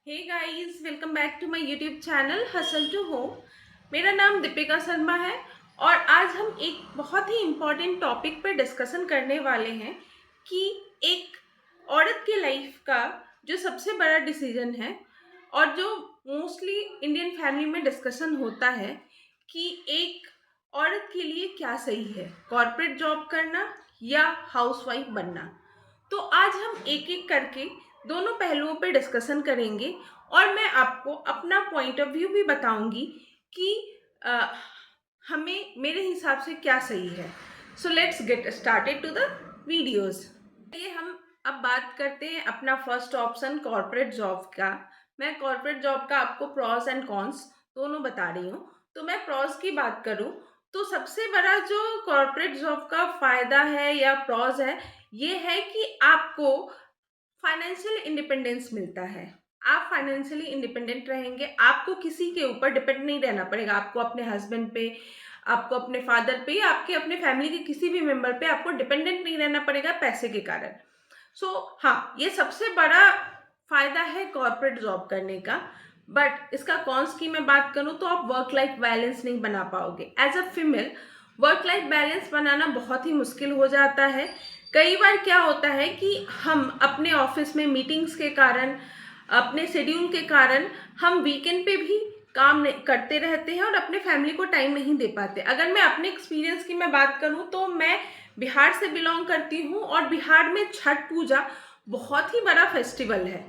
Hey guys, welcome back to my YouTube channel hustle to home. मेरा नाम दीपिका शर्मा है और आज हम एक बहुत ही इम्पॉर्टेंट टॉपिक पर डिस्कशन करने वाले हैं कि एक औरत के लाइफ का जो सबसे बड़ा डिसीजन है और जो मोस्टली इंडियन फैमिली में डिस्कशन होता है कि एक औरत के लिए क्या सही है, कॉर्पोरेट जॉब करना या हाउसवाइफ बनना। तो आज हम एक एक करके दोनों पहलुओं पर डिस्कशन करेंगे और मैं आपको अपना पॉइंट ऑफ व्यू भी बताऊंगी कि अ, हमें मेरे हिसाब से क्या सही है। So let's get started to the videos. ये हम अब बात करते हैं अपना फर्स्ट ऑप्शन कॉर्पोरेट जॉब का। मैं कॉर्पोरेट जॉब का आपको प्रॉस एंड कॉन्स दोनों बता रही हूँ। तो मैं प्रॉस की बात करूँ तो सबसे बड़ा जो कॉर्पोरेट जॉब का फायदा है या प्रॉस है, ये है कि आपको फाइनेंशियल इंडिपेंडेंस मिलता है। आप फाइनेंशियली इंडिपेंडेंट रहेंगे, आपको किसी के ऊपर डिपेंड नहीं रहना पड़ेगा। आपको अपने हस्बैंड पे, आपको अपने फादर पे या आपके अपने फैमिली के किसी भी मेंबर पे आपको डिपेंडेंट नहीं रहना पड़ेगा पैसे के कारण। हाँ, ये सबसे बड़ा फायदा है कॉर्पोरेट जॉब करने का। बट इसका कॉन्स की मैं बात करूं तो आप वर्क लाइफ बैलेंस नहीं बना पाओगे। As a female work life balance बनाना बहुत ही मुश्किल हो जाता है। कई बार क्या होता है कि हम अपने ऑफिस में मीटिंग्स के कारण, अपने शेड्यूल के कारण हम वीकेंड पे भी काम करते रहते हैं और अपने फैमिली को टाइम नहीं दे पाते। अगर मैं अपने एक्सपीरियंस की मैं बात करूं तो मैं बिहार से बिलोंग करती हूँ और बिहार में छठ पूजा बहुत ही बड़ा फेस्टिवल है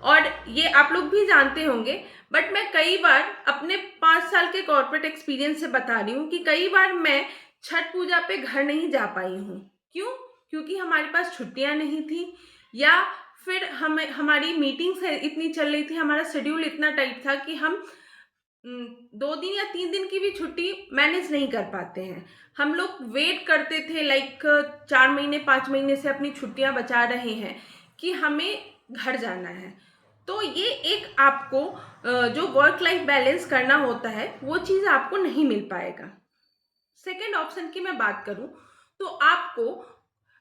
और ये आप लोग भी जानते होंगे। बट मैं कई बार अपने 5 साल के कॉर्पोरेट एक्सपीरियंस से बता रही हूँ कि कई बार मैं छठ पूजा पे घर नहीं जा पाई हूँ। क्यों? क्योंकि हमारे पास छुट्टियां नहीं थी या फिर हमारी मीटिंग्स इतनी चल रही थी, हमारा शेड्यूल इतना टाइट था कि हम 2 दिन या 3 दिन की भी छुट्टी मैनेज नहीं कर पाते हैं। हम लोग वेट करते थे, लाइक 4 महीने 5 महीने से अपनी छुट्टियां बचा रहे हैं कि हमें घर जाना है। तो ये एक आपको जो वर्क लाइफ बैलेंस करना होता है वो चीज़ आपको नहीं मिल पाएगा। सेकेंड ऑप्शन की मैं बात करूं तो आपको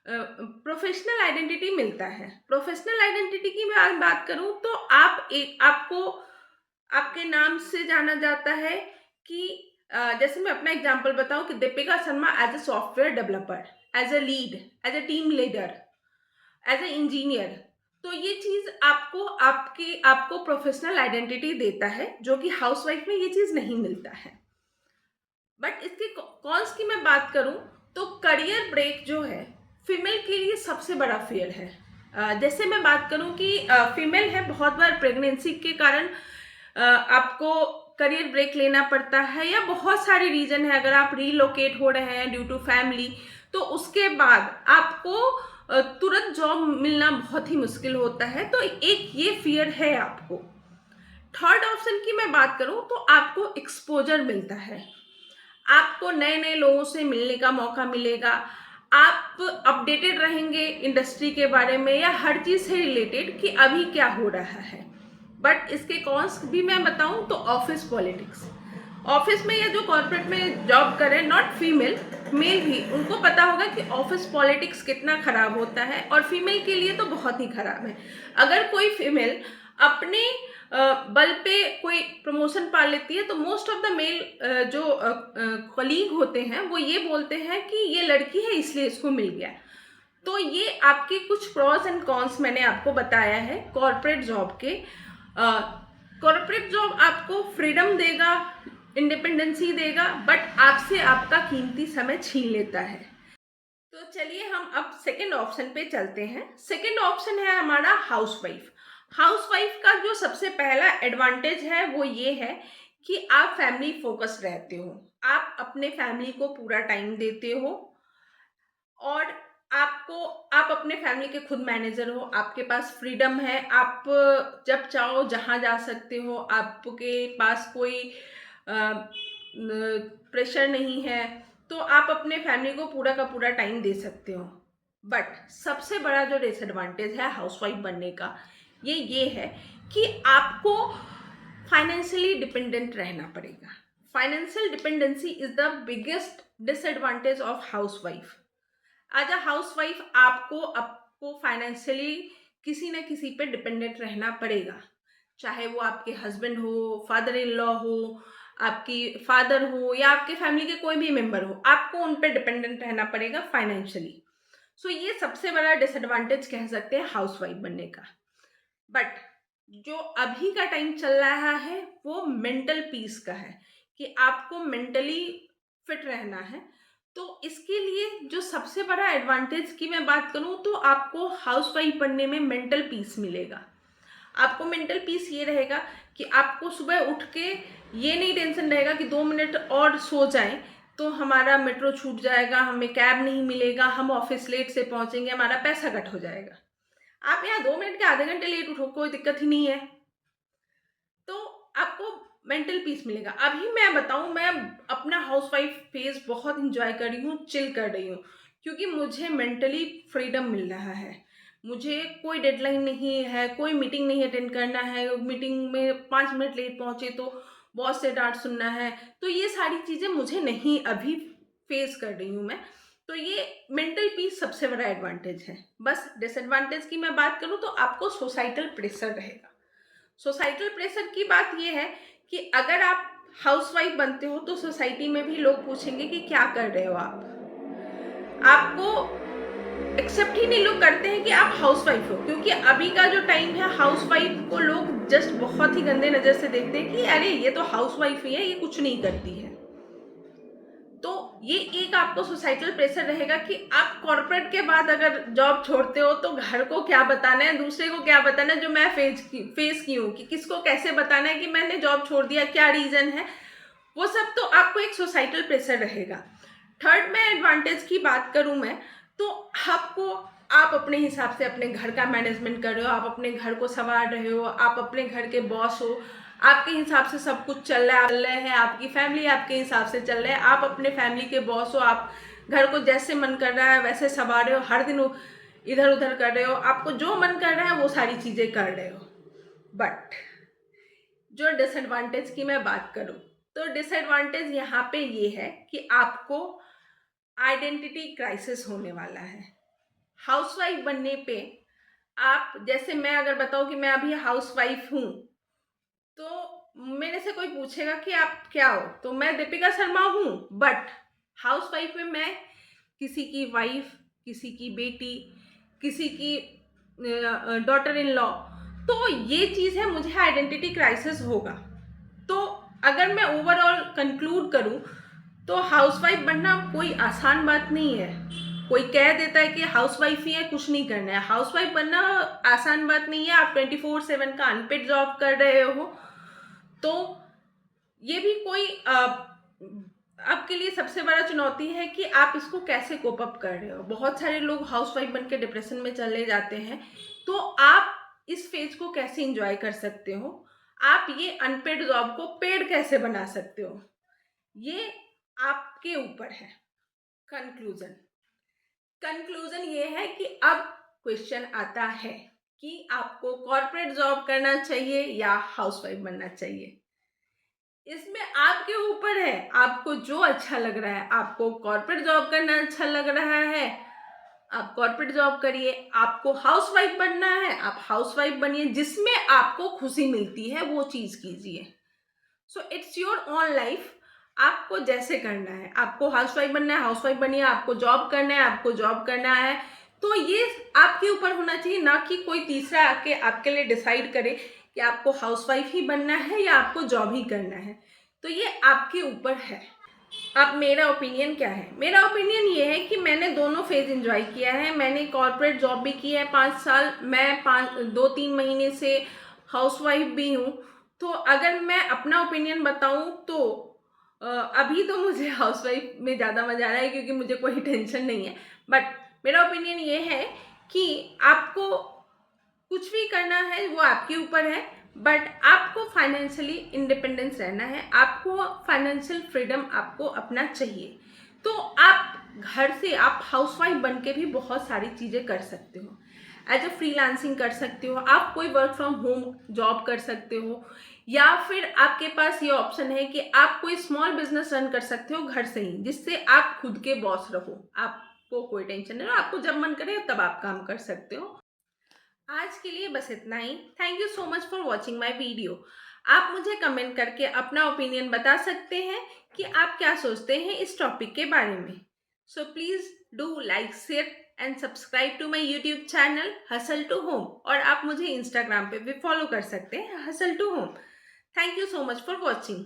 प्रोफेशनल आइडेंटिटी मिलता है। प्रोफेशनल आइडेंटिटी की मैं बात करूं तो आपको आपके नाम से जाना जाता है कि जैसे मैं अपना एग्जांपल बताऊं कि Deepika Sharma as a software developer, as a lead, as a team leader, as a engineer. तो ये चीज आपको प्रोफेशनल आइडेंटिटी देता है, जो कि हाउसवाइफ में ये चीज नहीं मिलता है। बट इसके कॉन्स की मैं बात करूं तो करियर ब्रेक जो है फीमेल के लिए सबसे बड़ा फेयर है। जैसे मैं बात करूं कि फीमेल है, बहुत बार प्रेगनेंसी के कारण आपको करियर ब्रेक लेना पड़ता है या बहुत सारे रीजन है। अगर आप रीलोकेट हो रहे हैं ड्यू टू फैमिली तो उसके बाद आपको तुरंत जॉब मिलना बहुत ही मुश्किल होता है। तो एक ये फियर है आपको। थर्ड ऑप्शन की मैं बात करूं तो आपको एक्सपोजर मिलता है, आपको नए नए लोगों से मिलने का मौका मिलेगा। आप अपडेटेड रहेंगे इंडस्ट्री के बारे में या हर चीज़ से रिलेटेड कि अभी क्या हो रहा है। बट इसके कॉन्स भी मैं बताऊं तो ऑफिस पॉलिटिक्स, ऑफिस में या जो कॉर्पोरेट में जॉब करें, नॉट फीमेल, मेल भी, उनको पता होगा कि ऑफिस पॉलिटिक्स कितना खराब होता है और फीमेल के लिए तो बहुत ही खराब है। अगर कोई फीमेल अपने बल पे कोई प्रमोशन पा लेती है तो मोस्ट ऑफ द मेल जो कलीग होते हैं वो ये बोलते हैं कि ये लड़की है इसलिए इसको मिल गया। तो ये आपके कुछ प्रॉस एंड कॉन्स मैंने आपको बताया है कॉर्पोरेट जॉब के। कॉर्पोरेट जॉब आपको फ्रीडम देगा, इंडिपेंडेंसी देगा, बट आपसे आपका कीमती समय छीन लेता है। तो चलिए हम अब सेकंड ऑप्शन पे चलते हैं। सेकंड ऑप्शन है हमारा हाउसवाइफ। हाउसवाइफ का जो सबसे पहला एडवांटेज है वो ये है कि आप फैमिली फोकस्ड रहते हो, आप अपने फैमिली को पूरा टाइम देते हो और आप अपने फैमिली के खुद मैनेजर हो, आपके पास फ्रीडम है, आप जब चाहो जहाँ जा सकते हो, आपके पास कोई प्रेशर नहीं है। तो आप अपने फैमिली को पूरा का पूरा टाइम दे सकते हो। बट सबसे बड़ा जो डिसएडवांटेज है हाउसवाइफ बनने का ये है कि आपको फाइनेंशियली डिपेंडेंट रहना पड़ेगा। Financial dependency is the biggest disadvantage of housewife. As a housewife आपको आपको फाइनेंशियली किसी न किसी पे डिपेंडेंट रहना पड़ेगा। चाहे वो आपके हस्बैंड हो, फादर इन लॉ हो, आपकी फादर हो या आपके फैमिली के कोई भी मेंबर हो, आपको उन पे डिपेंडेंट रहना पड़ेगा फाइनेंशियली। सो ये सबसे बड़ा डिसएडवांटेज कह सकते हैं हाउसवाइफ बनने का। बट जो अभी का टाइम चल रहा है वो मेंटल पीस का है, कि आपको मेंटली फिट रहना है। तो इसके लिए जो सबसे बड़ा एडवांटेज की मैं बात करूं तो आपको हाउसवाइफ बनने में मेंटल पीस मिलेगा। आपको मेंटल पीस ये रहेगा कि आपको सुबह उठ के ये नहीं टेंशन रहेगा कि 2 मिनट और सो जाएं तो हमारा मेट्रो छूट जाएगा, हमें कैब नहीं मिलेगा, हम ऑफिस लेट से पहुंचेंगे, हमारा पैसा कट हो जाएगा। आप यहाँ 2 मिनट के आधे घंटे लेट उठो, कोई दिक्कत ही नहीं है, तो आपको मेंटल पीस मिलेगा। अभी मैं बताऊं, मैं अपना हाउसवाइफ फेज बहुत इंजॉय कर रही हूँ, चिल कर रही हूँ, क्योंकि मुझे मेंटली फ्रीडम मिल रहा है। मुझे कोई डेडलाइन नहीं है, कोई मीटिंग नहीं अटेंड करना है, मीटिंग में 5 मिनट लेट पहुंचे तो बॉस से डांट सुनना है, तो ये सारी चीज़ें मुझे नहीं अभी फेस कर रही हूँ मैं। तो ये मेंटल पीस सबसे बड़ा एडवांटेज है। बस डिसएडवांटेज की मैं बात करूँ तो आपको सोसाइटल प्रेशर रहेगा। सोसाइटल प्रेशर की बात यह है कि अगर आप हाउसवाइफ बनते हो तो सोसाइटी में भी लोग पूछेंगे कि क्या कर रहे हो आप। आपको एक्सेप्ट ही नहीं लोग करते हैं कि आप हाउसवाइफ हो, क्योंकि अभी का जो टाइम है हाउसवाइफ को लोग जस्ट बहुत ही गंदे नज़र से देखते हैं कि अरे ये तो हाउसवाइफ ही है, ये कुछ नहीं करती है। तो ये एक आपको सोसाइटल प्रेशर रहेगा कि आप कॉर्पोरेट के बाद अगर जॉब छोड़ते हो तो घर को क्या बताना है, दूसरे को क्या बताना है, जो मैं फेस की हूँ कि किसको कैसे बताना है कि मैंने जॉब छोड़ दिया, क्या रीज़न है, वो सब तो आपको एक सोसाइटल प्रेशर रहेगा। थर्ड में एडवांटेज की बात करूँ मैं तो आपको, आप अपने हिसाब से अपने घर का मैनेजमेंट कर रहे हो, आप अपने घर को संवार रहे हो, आप अपने घर के बॉस हो, आपके हिसाब से सब कुछ चल रहा है, आपकी फैमिली आपके हिसाब से चल रहा है, आप अपने फैमिली के बॉस हो, आप घर को जैसे मन कर रहा है वैसे संवार रहे हो, हर दिन इधर उधर कर रहे हो, आपको जो मन कर रहा है वो सारी चीज़ें कर रहे हो। बट जो डिसएडवांटेज की मैं बात करूं तो डिसएडवांटेज यहाँ पे ये है कि आपको आइडेंटिटी क्राइसिस होने वाला है हाउसवाइफ बनने पे। आप जैसे, मैं अगर बताऊं कि मैं अभी हाउसवाइफ हूँ तो मेरे से कोई पूछेगा कि आप क्या हो, तो मैं दीपिका शर्मा हूँ। बट हाउसवाइफ में मैं किसी की वाइफ, किसी की बेटी, किसी की डॉटर इन लॉ, तो ये चीज़ है, मुझे आइडेंटिटी क्राइसिस होगा। तो अगर मैं ओवरऑल कंक्लूड करूं तो हाउसवाइफ बनना कोई आसान बात नहीं है। कोई कह देता है कि हाउसवाइफ ही है, कुछ नहीं करना है। हाउसवाइफ बनना आसान बात नहीं है। आप 24/7 का अनपेड जॉब कर रहे हो, तो ये भी कोई आपके लिए सबसे बड़ा चुनौती है कि आप इसको कैसे कोप अप कर रहे हो। बहुत सारे लोग हाउसवाइफ बन के डिप्रेशन में चले जाते हैं, तो आप इस फेज को कैसे इंजॉय कर सकते हो, आप ये अनपेड जॉब को पेड कैसे बना सकते हो, ये आपके ऊपर है। कंक्लूजन कंक्लूजन ये है कि अब क्वेश्चन आता है कि आपको कॉर्पोरेट जॉब करना चाहिए या हाउसवाइफ बनना चाहिए। इसमें आपके ऊपर है, आपको जो अच्छा लग रहा है। आपको कॉर्पोरेट जॉब करना अच्छा लग रहा है, आप कॉर्पोरेट जॉब करिए। आपको हाउसवाइफ बनना है, आप हाउसवाइफ बनिए। जिसमें आपको खुशी मिलती है वो चीज़ कीजिए। So it's your own life, आपको जैसे करना है। आपको हाउसवाइफ बनना है, हाउसवाइफ बनिए। आपको जॉब करना है, आपको जॉब करना है। तो ये आपके ऊपर होना चाहिए, ना कि कोई तीसरा आके आपके लिए डिसाइड करे कि आपको हाउसवाइफ ही बनना है या आपको जॉब ही करना है। तो ये आपके ऊपर है। अब मेरा ओपिनियन क्या है? मेरा ओपिनियन ये है कि मैंने दोनों फेज एंजॉय किया है। मैंने कॉर्पोरेट जॉब भी की है 5 साल, मैं 2-3 महीने से हाउसवाइफ भी हूँ। तो अगर मैं अपना ओपिनियन बताऊँ तो अभी तो मुझे हाउसवाइफ में ज़्यादा मज़ा आ रहा है, क्योंकि मुझे कोई टेंशन नहीं है। बट मेरा ओपिनियन ये है कि आपको कुछ भी करना है वो आपके ऊपर है, बट आपको फाइनेंशियली इंडिपेंडेंस रहना है। आपको फाइनेंशियल फ्रीडम आपको अपना चाहिए। तो आप घर से, आप हाउसवाइफ बन के भी बहुत सारी चीज़ें कर सकते हो। एज अ फ्रीलांसिंग कर सकते हो, आप कोई वर्क फ्रॉम होम जॉब कर सकते हो, या फिर आपके पास ये ऑप्शन है कि आप कोई स्मॉल बिजनेस रन कर सकते हो घर से ही, जिससे आप खुद के बॉस रहो। आपको कोई टेंशन नहीं है, आपको जब मन करे तब आप काम कर सकते हो। आज के लिए बस इतना ही। Thank you so much for watching my video. आप मुझे कमेंट करके अपना ओपिनियन बता सकते हैं कि आप क्या सोचते हैं इस टॉपिक के बारे में। So please do like, share and subscribe to my YouTube channel hustle to home, और आप मुझे इंस्टाग्राम पे भी फॉलो कर सकते हैं hustle to home. Thank you so much for watching.